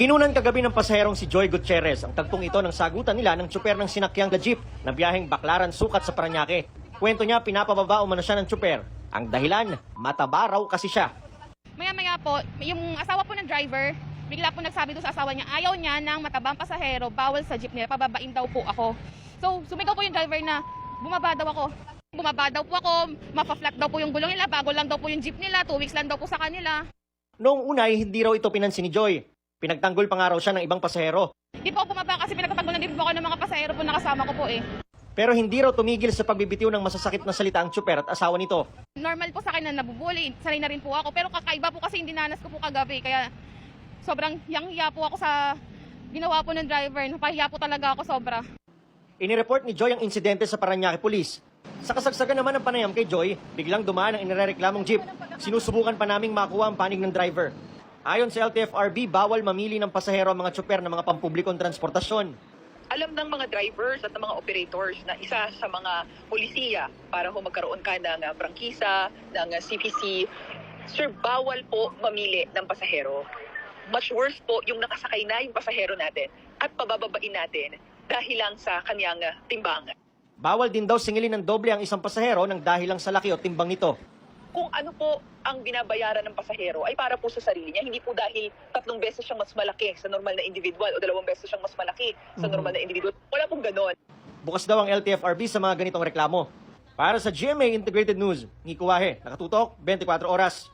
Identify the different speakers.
Speaker 1: Kinunan kagabi ng pasaherong si Joy Gutierrez ang tagpong ito ng sagutan nila ng tsuper ng sinakyang jeep na biyaheng Baclaran Sukat sa Parañaque. Kwento niya, pinapababa umano siya ng tsuper. Ang dahilan, mataba raw kasi siya.
Speaker 2: Maya-maya po, yung asawa po ng driver, bigla po nagsabi doon sa asawa niya, ayaw niya ng matabang pasahero, bawal sa jeep niya, pababain daw po ako. So, sumigaw po yung driver na bumaba daw ako. Bumaba daw po ako, mapa-flat daw po yung gulong nila, bago lang daw po yung jeep nila, 2 weeks lang daw po sa kanila.
Speaker 1: Noong una ay hindi raw ito pinansin ni Joy. Pinagtanggol pa nga raw siya ng ibang pasahero.
Speaker 2: Hindi po ako bumaba kasi pinagtatanggol na din po ako ng mga pasahero po nakasama ko po eh.
Speaker 1: Pero hindi raw tumigil sa pagbibitiw ng masasakit na salita ang tsuper at asawa nito.
Speaker 2: Normal po sa akin na nabubuli, sanay na rin po ako, pero kakaiba po kasi hindi dinanas ko po kagabi, kaya sobrang yang-hiya po ako sa ginawa po ng driver, napahiya po talaga ako sobra.
Speaker 1: Inireport ni Joy ang insidente sa Parañaque Police. Sa kasagsagan naman ng panayam kay Joy, biglang dumaan ang inirereklamong jeep. Sinusubukan pa naming makuha ang panig ng driver. Ayon sa LTFRB, bawal mamili ng pasahero ang mga tsuper ng mga pampublikong transportasyon.
Speaker 3: Alam ng mga drivers at ng mga operators na isa sa mga polisiya para magkaroon ka ng prangkisa, ng CPC, sir, bawal po mamili ng pasahero. Much worse po yung nakasakay na yung pasahero natin at pabababain natin dahil lang sa kanyang timbang.
Speaker 1: Bawal din daw singilin ng doble ang isang pasahero ng dahil lang sa laki o timbang nito.
Speaker 3: Kung ano po ang binabayaran ng pasahero ay para po sa sarili niya, hindi po dahil 3 beses siyang mas malaki sa normal na individual o 2 beses siyang mas malaki sa normal na individual. Wala pong ganon.
Speaker 1: Bukas daw ang LTFRB sa mga ganitong reklamo. Para sa GMA Integrated News, Ngiko Wahe, nakatutok 24 oras.